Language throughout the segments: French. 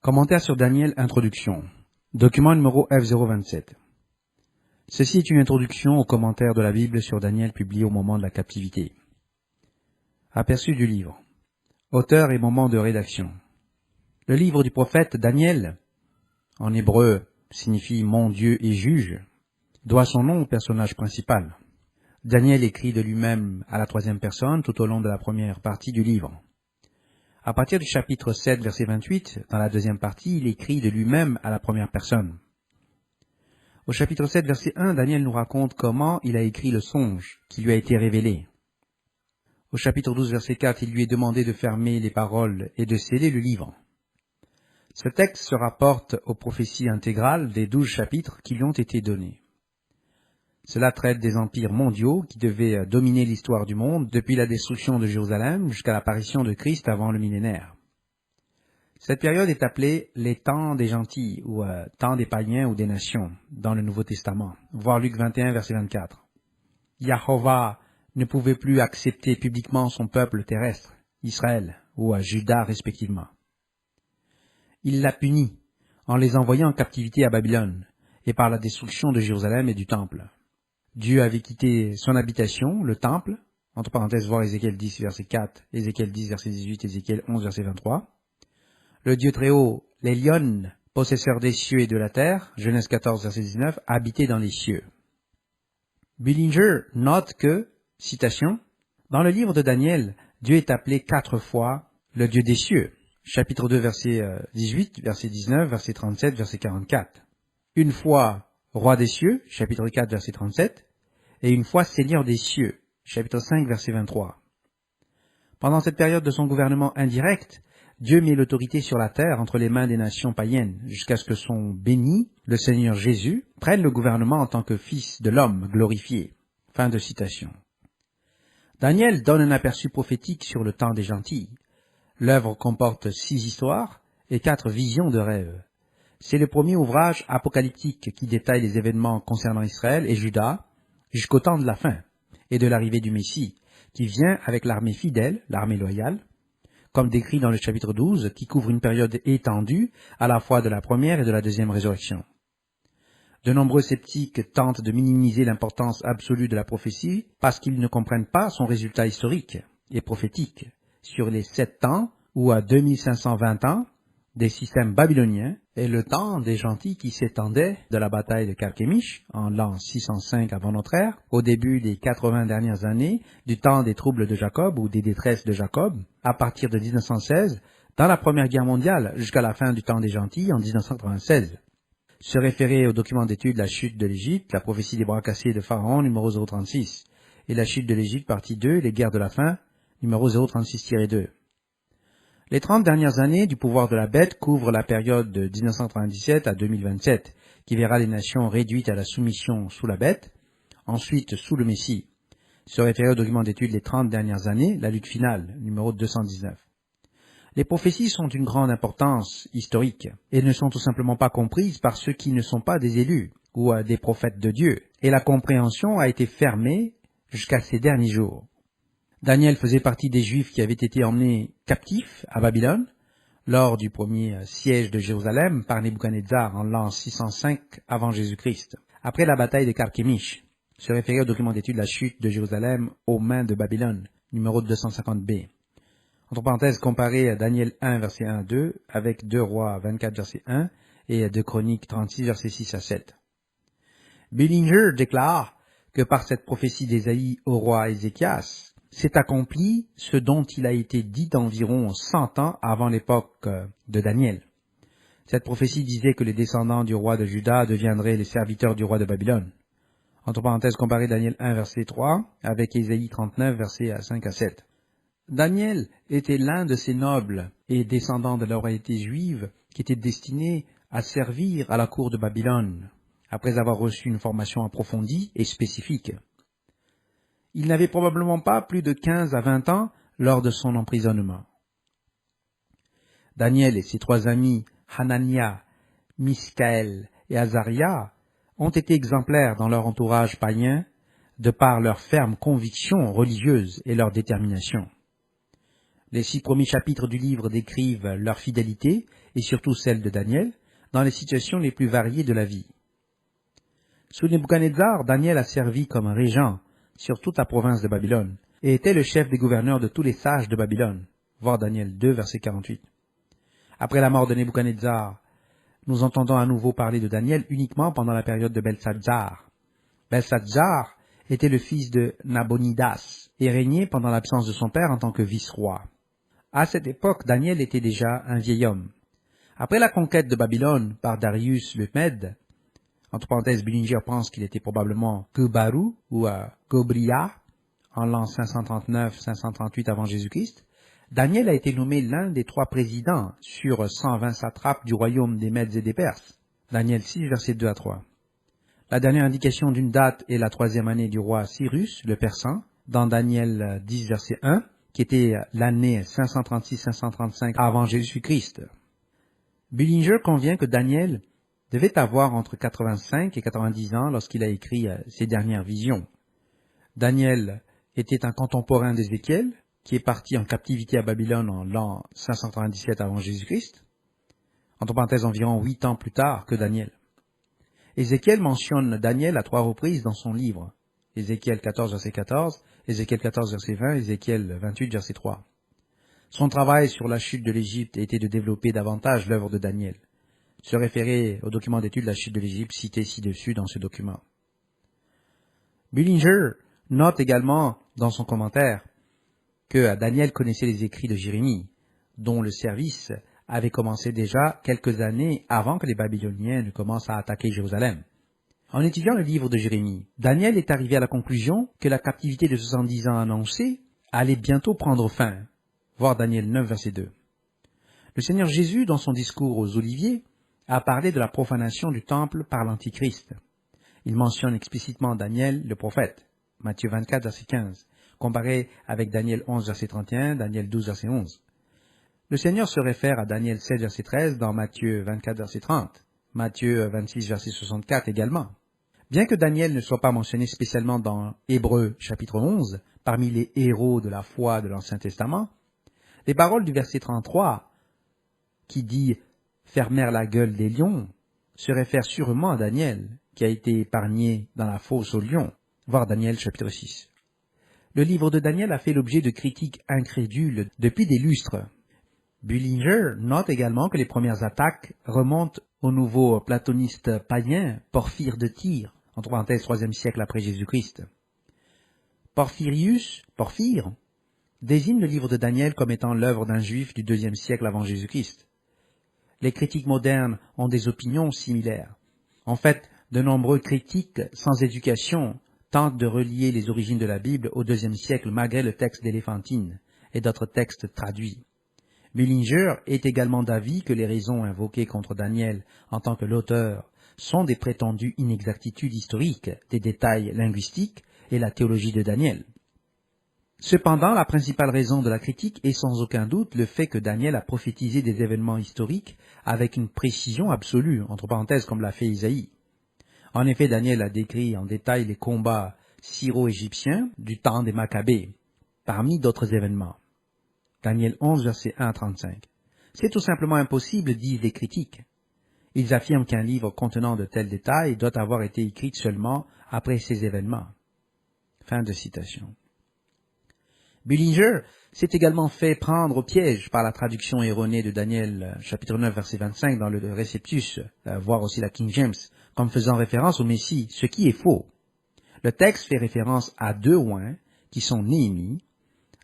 Commentaire sur Daniel, introduction. Document numéro F027. Ceci est une introduction au commentaire de la Bible sur Daniel publié au moment de la captivité. Aperçu du livre. Auteur et moment de rédaction. Le livre du prophète Daniel, en hébreu signifie « mon Dieu et juge », doit son nom au personnage principal. Daniel écrit de lui-même à la troisième personne tout au long de la première partie du livre. À partir du chapitre 7, verset 28, dans la deuxième partie, il écrit de lui-même à la première personne. Au chapitre 7, verset 1, Daniel nous raconte comment il a écrit le songe qui lui a été révélé. Au chapitre 12, verset 4, il lui est demandé de fermer les paroles et de sceller le livre. Ce texte se rapporte aux prophéties intégrales des 12 chapitres qui lui ont été donnés. Cela traite des empires mondiaux qui devaient dominer l'histoire du monde depuis la destruction de Jérusalem jusqu'à l'apparition de Christ avant le millénaire. Cette période est appelée les temps des gentils ou temps des païens ou des nations dans le Nouveau Testament, voir Luc 21, verset 24. Yahovah ne pouvait plus accepter publiquement son peuple terrestre, Israël ou Juda respectivement. Il l'a puni en les envoyant en captivité à Babylone et par la destruction de Jérusalem et du Temple. Dieu avait quitté son habitation, le temple, entre parenthèses, voir Ézéchiel 10, verset 4, Ézéchiel 10, verset 18, Ézéchiel 11, verset 23. Le Dieu très haut, l'Elion, possesseur des cieux et de la terre, Genèse 14, verset 19, habitait dans les cieux. Bullinger note que, citation, dans le livre de Daniel, Dieu est appelé 4 fois le Dieu des cieux. Chapitre 2, verset 18, verset 19, verset 37, verset 44. Une fois Roi des cieux, chapitre 4, verset 37, et une fois Seigneur des cieux, chapitre 5, verset 23. Pendant cette période de son gouvernement indirect, Dieu mit l'autorité sur la terre entre les mains des nations païennes, jusqu'à ce que son béni, le Seigneur Jésus, prenne le gouvernement en tant que fils de l'homme glorifié. Fin de citation. Daniel donne un aperçu prophétique sur le temps des gentils. L'œuvre comporte 6 histoires et 4 visions de rêves. C'est le premier ouvrage apocalyptique qui détaille les événements concernant Israël et Juda jusqu'au temps de la fin et de l'arrivée du Messie, qui vient avec l'armée fidèle, l'armée loyale, comme décrit dans le chapitre 12, qui couvre une période étendue à la fois de la première et de la deuxième résurrection. De nombreux sceptiques tentent de minimiser l'importance absolue de la prophétie parce qu'ils ne comprennent pas son résultat historique et prophétique sur les 7 ans ou à 2520 ans des systèmes babyloniens et le temps des gentils qui s'étendait de la bataille de Carchemish en l'an 605 avant notre ère, au début des 80 dernières années du temps des troubles de Jacob ou des détresses de Jacob, à partir de 1916, dans la Première Guerre mondiale jusqu'à la fin du temps des gentils en 1996. Se référer au document d'étude La chute de l'Égypte, la prophétie des bras cassés de Pharaon, numéro 036, et La chute de l'Égypte, partie 2, les guerres de la faim, numéro 036-2. Les 30 dernières années du pouvoir de la bête couvrent la période de 1997 à 2027, qui verra les nations réduites à la soumission sous la bête, ensuite sous le Messie. Se référer au document d'étude Les 30 dernières années, la lutte finale, numéro 219. Les prophéties sont d'une grande importance historique et ne sont tout simplement pas comprises par ceux qui ne sont pas des élus ou des prophètes de Dieu, et la compréhension a été fermée jusqu'à ces derniers jours. Daniel faisait partie des Juifs qui avaient été emmenés captifs à Babylone lors du premier siège de Jérusalem par Nebuchadnezzar en l'an 605 avant Jésus-Christ, après la bataille de Carchemish. Se référer au document d'étude La chute de Jérusalem aux mains de Babylone, numéro 250b. Entre parenthèses, comparer Daniel 1, verset 1 à 2 avec 2 Rois 24, verset 1 et 2 Chroniques 36, verset 6 à 7. Bullinger déclare que par cette prophétie d'Ésaïe au roi Ézéchias, s'est accompli ce dont il a été dit d'environ 100 ans avant l'époque de Daniel. Cette prophétie disait que les descendants du roi de Juda deviendraient les serviteurs du roi de Babylone. Entre parenthèses, comparer Daniel 1, verset 3 avec Ésaïe 39, versets 5 à 7. Daniel était l'un de ces nobles et descendants de la royauté juive qui étaient destinés à servir à la cour de Babylone, après avoir reçu une formation approfondie et spécifique. Il n'avait probablement pas plus de 15 à 20 ans lors de son emprisonnement. Daniel et ses 3 amis, Hanania, Miskaël et Azaria, ont été exemplaires dans leur entourage païen de par leur ferme conviction religieuse et leur détermination. Les 6 premiers chapitres du livre décrivent leur fidélité, et surtout celle de Daniel, dans les situations les plus variées de la vie. Sous Nebuchadnezzar, Daniel a servi comme régent sur toute la province de Babylone, et était le chef des gouverneurs de tous les sages de Babylone. Voir Daniel 2, verset 48. Après la mort de Nebuchadnezzar, nous entendons à nouveau parler de Daniel uniquement pendant la période de Belshazzar. Belshazzar était le fils de Nabonidas et régnait pendant l'absence de son père en tant que vice-roi. À cette époque, Daniel était déjà un vieil homme. Après la conquête de Babylone par Darius le Mède, entre parenthèses, Bullinger pense qu'il était probablement Kubaru ou Gobria en l'an 539-538 avant Jésus-Christ, Daniel a été nommé l'un des 3 présidents sur 120 satrapes du royaume des Mèdes et des Perses. Daniel 6, versets 2 à 3. La dernière indication d'une date est la 3e année du roi Cyrus, le Persan, dans Daniel 10, verset 1, qui était l'année 536-535 avant Jésus-Christ. Bullinger convient que Daniel devait avoir entre 85 et 90 ans lorsqu'il a écrit ses dernières visions. Daniel était un contemporain d'Ézéchiel, qui est parti en captivité à Babylone en l'an 597 avant Jésus-Christ, entre parenthèses environ 8 ans plus tard que Daniel. Ézéchiel mentionne Daniel à 3 reprises dans son livre. Ézéchiel 14, verset 14, Ézéchiel 14, verset 20, Ézéchiel 28, verset 3. Son travail sur la chute de l'Égypte était de développer davantage l'œuvre de Daniel. Se référer au document d'étude de la chute de l'Égypte cité ci-dessus dans ce document. Bullinger note également dans son commentaire que Daniel connaissait les écrits de Jérémie, dont le service avait commencé déjà quelques années avant que les Babyloniens ne commencent à attaquer Jérusalem. En étudiant le livre de Jérémie, Daniel est arrivé à la conclusion que la captivité de 70 ans annoncée allait bientôt prendre fin. Voir Daniel 9, verset 2. Le Seigneur Jésus, dans son discours aux Oliviers, a parlé de la profanation du temple par l'Antichrist. Il mentionne explicitement Daniel, le prophète, Matthieu 24, verset 15, comparé avec Daniel 11, verset 31, Daniel 12, verset 11. Le Seigneur se réfère à Daniel 7, verset 13 dans Matthieu 24, verset 30, Matthieu 26, verset 64 également. Bien que Daniel ne soit pas mentionné spécialement dans Hébreux, chapitre 11, parmi les héros de la foi de l'Ancien Testament, les paroles du verset 33, qui dit « fermèrent la gueule des lions », se réfèrent sûrement à Daniel, qui a été épargné dans la fosse aux lions, voir Daniel chapitre 6. Le livre de Daniel a fait l'objet de critiques incrédules depuis des lustres. Bullinger note également que les premières attaques remontent au nouveau platoniste païen Porphyre de Tyr, entre parenthèses 3e siècle après Jésus-Christ. Porphyre, désigne le livre de Daniel comme étant l'œuvre d'un juif du 2e siècle avant Jésus-Christ. Les critiques modernes ont des opinions similaires. En fait, de nombreux critiques sans éducation tentent de relier les origines de la Bible au 2e siècle malgré le texte d'Éléphantine et d'autres textes traduits. Bullinger est également d'avis que les raisons invoquées contre Daniel en tant que l'auteur sont des prétendues inexactitudes historiques, des détails linguistiques et la théologie de Daniel. Cependant, la principale raison de la critique est sans aucun doute le fait que Daniel a prophétisé des événements historiques avec une précision absolue, entre parenthèses comme l'a fait Isaïe. En effet, Daniel a décrit en détail les combats syro-égyptiens du temps des Maccabées, parmi d'autres événements. Daniel 11, versets 1 à 35. C'est tout simplement impossible, disent les critiques. Ils affirment qu'un livre contenant de tels détails doit avoir été écrit seulement après ces événements. Fin de citation. Bullinger s'est également fait prendre au piège par la traduction erronée de Daniel, chapitre 9, verset 25, dans le Réceptus, voire aussi la King James, comme faisant référence au Messie, ce qui est faux. Le texte fait référence à 2 oins, qui sont Néhémie,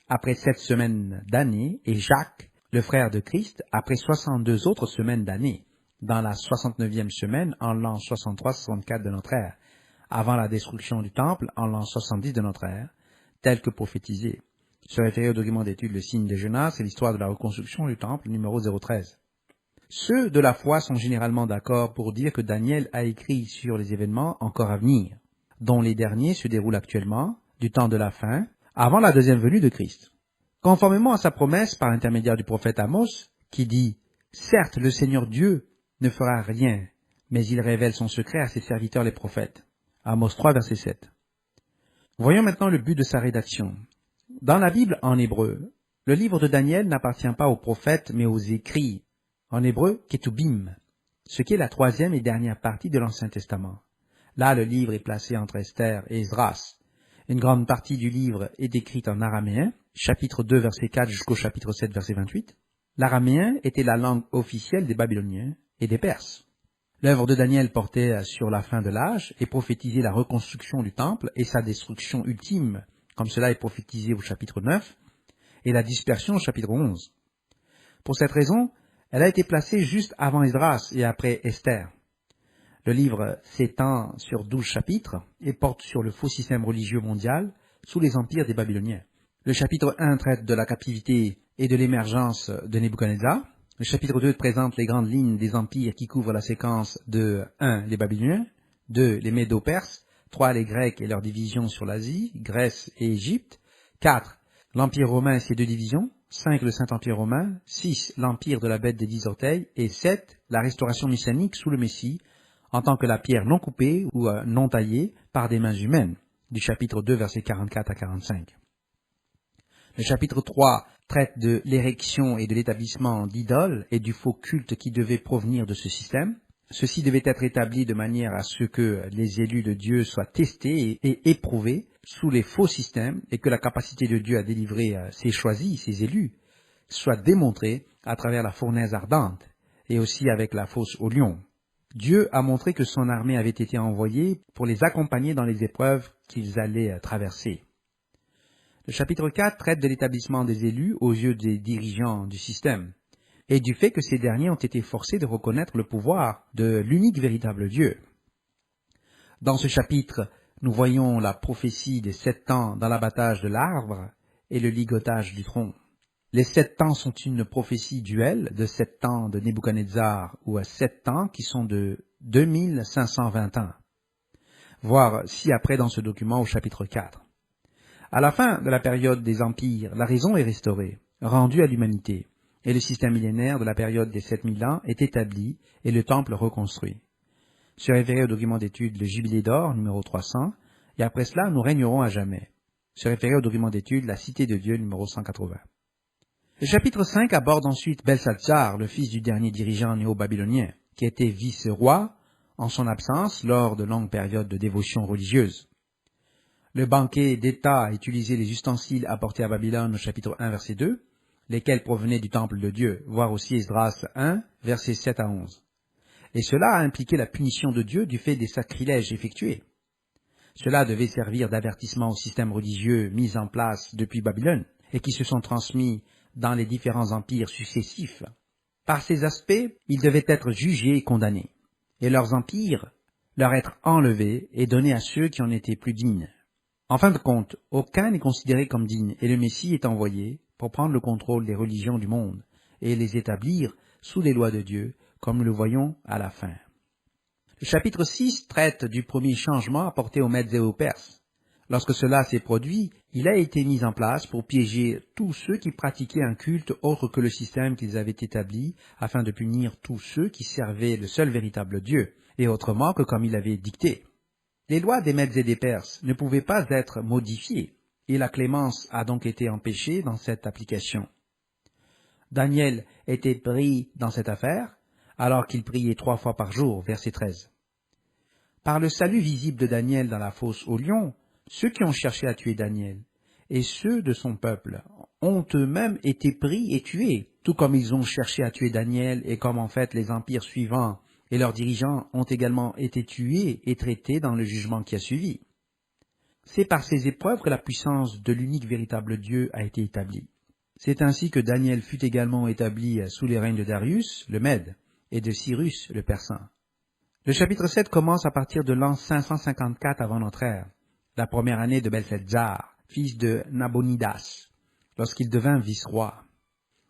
après 7 semaines d'années, et Jacques, le frère de Christ, après 62 autres semaines d'années, dans la 69e semaine, en l'an 63-64 de notre ère, avant la destruction du temple, en l'an 70 de notre ère, tel que prophétisé. Se référer au document d'étude Le signe de Jonas et l'histoire de la reconstruction du temple, numéro 013. Ceux de la foi sont généralement d'accord pour dire que Daniel a écrit sur les événements encore à venir, dont les derniers se déroulent actuellement, du temps de la fin, avant la deuxième venue de Christ. Conformément à sa promesse par l'intermédiaire du prophète Amos, qui dit « Certes, le Seigneur Dieu ne fera rien, mais il révèle son secret à ses serviteurs les prophètes. » Amos 3, verset 7. Voyons maintenant le but de sa rédaction. Dans la Bible en hébreu, Le livre de Daniel n'appartient pas aux prophètes, mais aux écrits, en hébreu, Ketubim, ce qui est la troisième et dernière partie de l'Ancien Testament. Là, le livre est placé entre Esther et Esdras. Une grande partie du livre est écrite en araméen, chapitre 2, verset 4 jusqu'au chapitre 7, verset 28. L'araméen était la langue officielle des Babyloniens et des Perses. L'œuvre de Daniel portait sur la fin de l'âge et prophétisait la reconstruction du temple et sa destruction ultime, comme cela est prophétisé au chapitre 9, et la dispersion au chapitre 11. Pour cette raison, elle a été placée juste avant Esdras et après Esther. Le livre s'étend sur 12 chapitres et porte sur le faux système religieux mondial sous les empires des Babyloniens. Le chapitre 1 traite de la captivité et de l'émergence de Nebuchadnezzar. Le chapitre 2 présente les grandes lignes des empires qui couvrent la séquence de 1. Les Babyloniens, 2. Les Médo-Perses, 3. Les Grecs et leur division sur l'Asie, Grèce et Égypte, 4. L'Empire romain et ses deux divisions, 5. Le Saint-Empire romain, 6. L'Empire de la bête des 10 orteils, et 7. La restauration messianique sous le Messie, en tant que la pierre non coupée ou non taillée par des mains humaines, du chapitre 2, versets 44 à 45. Le chapitre 3 traite de l'érection et de l'établissement d'idoles et du faux culte qui devait provenir de ce système. Ceci devait être établi de manière à ce que les élus de Dieu soient testés et éprouvés sous les faux systèmes et que la capacité de Dieu à délivrer ses choisis, ses élus, soit démontrée à travers la fournaise ardente et aussi avec la fosse au lion. Dieu a montré que son armée avait été envoyée pour les accompagner dans les épreuves qu'ils allaient traverser. Le chapitre 4 traite de l'établissement des élus aux yeux des dirigeants du système et du fait que ces derniers ont été forcés de reconnaître le pouvoir de l'unique véritable Dieu. Dans ce chapitre, nous voyons la prophétie des 7 ans dans l'abattage de l'arbre et le ligotage du tronc. Les 7 ans sont une prophétie duelle de 7 ans de Nebuchadnezzar ou à 7 ans qui sont de 2520 ans. Voir ci-après dans ce document au chapitre 4. À la fin de la période des empires, la raison est restaurée, rendue à l'humanité, et le système millénaire de la période des 7000 ans est établi et le temple reconstruit. Se référer au document d'étude le Jubilé d'or, numéro 300, et après cela, nous régnerons à jamais. Se référer au document d'étude la Cité de Dieu, numéro 180. Le chapitre 5 aborde ensuite Belshazzar, le fils du dernier dirigeant néo-babylonien, qui était vice-roi en son absence lors de longues périodes de dévotion religieuse. Le banquet d'État utilisait les ustensiles apportés à Babylone au chapitre 1, verset 2, lesquels provenaient du temple de Dieu, voire aussi Esdras 1, versets 7 à 11. Et cela a impliqué la punition de Dieu du fait des sacrilèges effectués. Cela devait servir d'avertissement au système religieux mis en place depuis Babylone et qui se sont transmis dans les différents empires successifs. Par ces aspects, ils devaient être jugés et condamnés, et leurs empires leur être enlevés et donnés à ceux qui en étaient plus dignes. En fin de compte, aucun n'est considéré comme digne, et le Messie est envoyé pour prendre le contrôle des religions du monde et les établir sous les lois de Dieu, comme nous le voyons à la fin. Le chapitre 6 traite du premier changement apporté aux Mèdes et aux Perses. Lorsque cela s'est produit, il a été mis en place pour piéger tous ceux qui pratiquaient un culte autre que le système qu'ils avaient établi, afin de punir tous ceux qui servaient le seul véritable Dieu, et autrement que comme il avait dicté. Les lois des Mèdes et des Perses ne pouvaient pas être modifiées, et la clémence a donc été empêchée dans cette application. Daniel était pris dans cette affaire, alors qu'il priait 3 fois par jour, verset 13. Par le salut visible de Daniel dans la fosse au lion, ceux qui ont cherché à tuer Daniel, et ceux de son peuple, ont eux-mêmes été pris et tués, tout comme ils ont cherché à tuer Daniel, et comme en fait les empires suivants et leurs dirigeants ont également été tués et traités dans le jugement qui a suivi. C'est par ces épreuves que la puissance de l'unique véritable Dieu a été établie. C'est ainsi que Daniel fut également établi sous les règnes de Darius, le Mède, et de Cyrus, le Persan. Le chapitre 7 commence à partir de l'an 554 avant notre ère, la première année de Belshazzar, fils de Nabonidas, lorsqu'il devint vice-roi.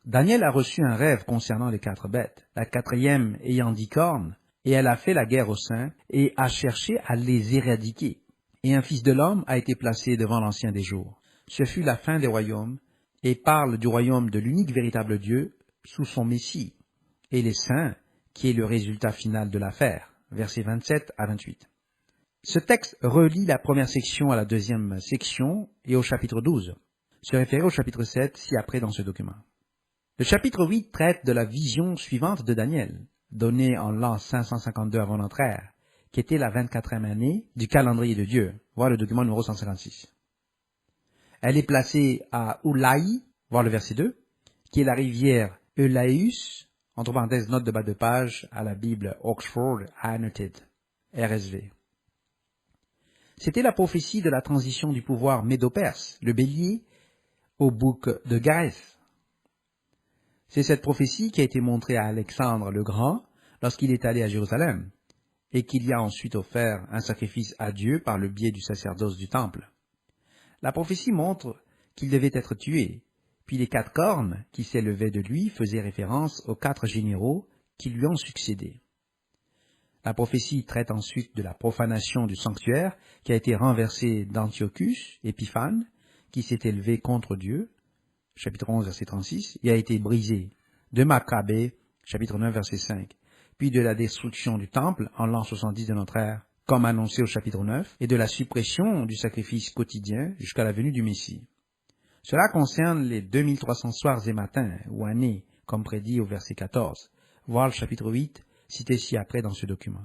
Daniel a reçu un rêve concernant les 4 bêtes, la 4e ayant 10 cornes, et elle a fait la guerre aux saints et a cherché à les éradiquer. Et un fils de l'homme a été placé devant l'Ancien des jours. Ce fut la fin des royaumes, et parle du royaume de l'unique véritable Dieu sous son Messie, et les saints, qui est le résultat final de l'affaire, versets 27 à 28. Ce texte relie la première section à la deuxième section et au chapitre 12. se référer au chapitre 7 ci-après dans ce document. Le chapitre 8 traite de la vision suivante de Daniel, donnée en l'an 552 avant notre ère, qui était la 24e année du calendrier de Dieu. Voir le document numéro 156. Elle est placée à Oulaï, voir le verset 2, qui est la rivière Eulaeus, entre parenthèses note de bas de page à la Bible Oxford Annotated, RSV. C'était la prophétie de la transition du pouvoir médo-perse, le bélier, au bouc de Gareth. C'est cette prophétie qui a été montrée à Alexandre le Grand lorsqu'il est allé à Jérusalem, et qu'il y a ensuite offert un sacrifice à Dieu par le biais du sacerdoce du temple. La prophétie montre qu'il devait être tué, puis les 4 cornes qui s'élevaient de lui faisaient référence aux 4 généraux qui lui ont succédé. La prophétie traite ensuite de la profanation du sanctuaire qui a été renversé d'Antiochus Épiphane, qui s'est élevé contre Dieu, chapitre 11, verset 36, et a été brisé, de Maccabée, chapitre 9, verset 5, puis de la destruction du temple en l'an 70 de notre ère, comme annoncé au chapitre 9, et de la suppression du sacrifice quotidien jusqu'à la venue du Messie. Cela concerne les 2300 soirs et matins, ou années, comme prédit au verset 14, voir le chapitre 8, cité ci-après dans ce document.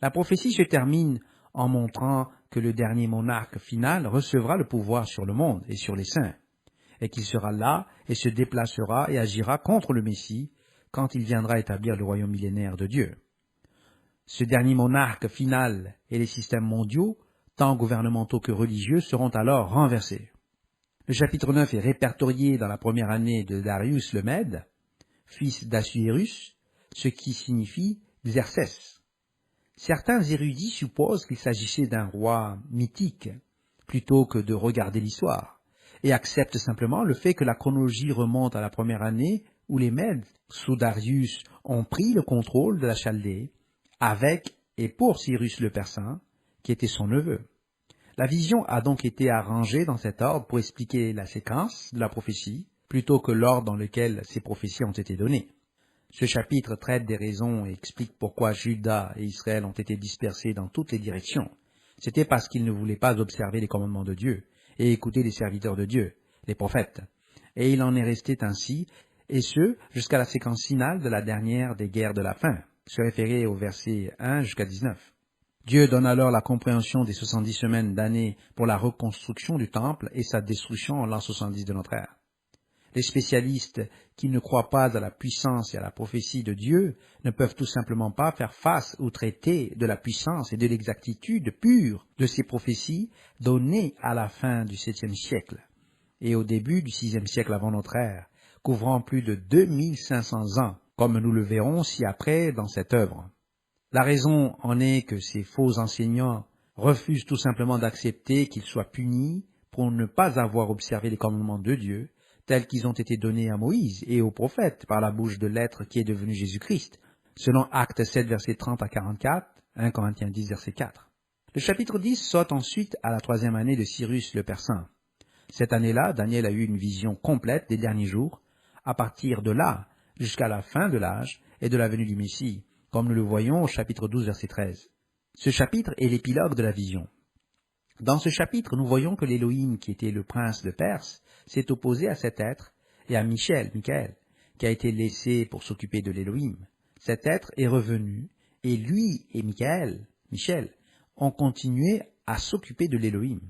La prophétie se termine en montrant que le dernier monarque final recevra le pouvoir sur le monde et sur les saints, et qu'il sera là et se déplacera et agira contre le Messie quand il viendra établir le royaume millénaire de Dieu. Ce dernier monarque final et les systèmes mondiaux, tant gouvernementaux que religieux, seront alors renversés. Le chapitre 9 est répertorié dans la première année de Darius le Mède, fils d'Assuérus, ce qui signifie Xerxès. Certains érudits supposent qu'il s'agissait d'un roi mythique, plutôt que de regarder l'histoire, et acceptent simplement le fait que la chronologie remonte à la première année où les Mèdes, sous Darius, ont pris le contrôle de la Chaldée, avec et pour Cyrus le Persan, qui était son neveu. La vision a donc été arrangée dans cet ordre pour expliquer la séquence de la prophétie, plutôt que l'ordre dans lequel ces prophéties ont été données. Ce chapitre traite des raisons et explique pourquoi Juda et Israël ont été dispersés dans toutes les directions. C'était parce qu'ils ne voulaient pas observer les commandements de Dieu et écouter les serviteurs de Dieu, les prophètes. Et il en est resté ainsi, et ce, jusqu'à la séquence finale de la dernière des guerres de la fin, se référer au verset 1 jusqu'à 19. Dieu donne alors la compréhension des 70 semaines d'années pour la reconstruction du temple et sa destruction en l'an 70 de notre ère. Les spécialistes qui ne croient pas à la puissance et à la prophétie de Dieu ne peuvent tout simplement pas faire face ou traiter de la puissance et de l'exactitude pure de ces prophéties données à la fin du 7e siècle et au début du 6e siècle avant notre ère, couvrant plus de 2500 ans, comme nous le verrons ci-après dans cette œuvre. La raison en est que ces faux enseignants refusent tout simplement d'accepter qu'ils soient punis pour ne pas avoir observé les commandements de Dieu, tels qu'ils ont été donnés à Moïse et aux prophètes par la bouche de l'être qui est devenu Jésus-Christ, selon Actes 7, versets 30 à 44, 1 Corinthiens 10, verset 4. Le chapitre 10 saute ensuite à la 3e année de Cyrus le Persan. Cette année-là, Daniel a eu une vision complète des derniers jours, à partir de là jusqu'à la fin de l'âge et de la venue du Messie, comme nous le voyons au chapitre 12, verset 13. Ce chapitre est l'épilogue de la vision. Dans ce chapitre, nous voyons que l'Élohim, qui était le prince de Perse, s'est opposé à cet être et à Michaël, qui a été laissé pour s'occuper de l'Élohim. Cet être est revenu, et lui et Michaël, ont continué à s'occuper de l'Élohim.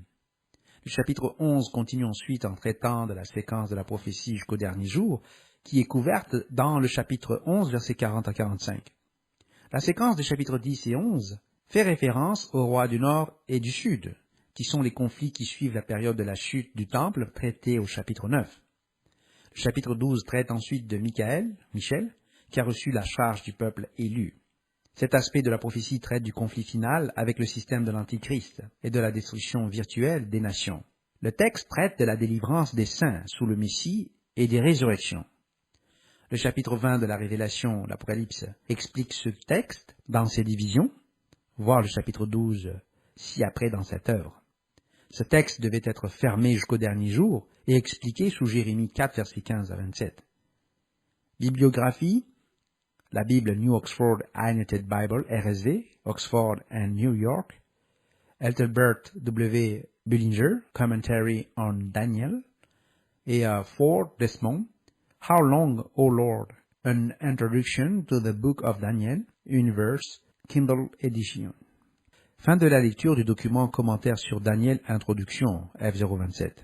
Le chapitre 11 continue ensuite en traitant de la séquence de la prophétie jusqu'au dernier jour, qui est couverte dans le chapitre 11, versets 40 à 45. La séquence des chapitres 10 et 11 fait référence aux rois du Nord et du Sud, qui sont les conflits qui suivent la période de la chute du temple traitée au chapitre 9. Le chapitre 12 traite ensuite de Michel, qui a reçu la charge du peuple élu. Cet aspect de la prophétie traite du conflit final avec le système de l'Antichrist et de la destruction virtuelle des nations. Le texte traite de la délivrance des saints sous le Messie et des résurrections. Le chapitre 20 de la Révélation, l'Apocalypse, explique ce texte dans ses divisions, voir le chapitre 12 ci-après dans cette œuvre. Ce texte devait être fermé jusqu'au dernier jour et expliqué sous Jérémie 4, versets 15 à 27. Bibliographie, la Bible New Oxford Annotated Bible, RSV, Oxford and New York, Ethelbert W. Bullinger, Commentary on Daniel, et Ford Desmond, How Long, O Lord? An Introduction to the Book of Daniel, Universe, Kindle Edition. Fin de la lecture du document Commentaire sur Daniel, Introduction, F027.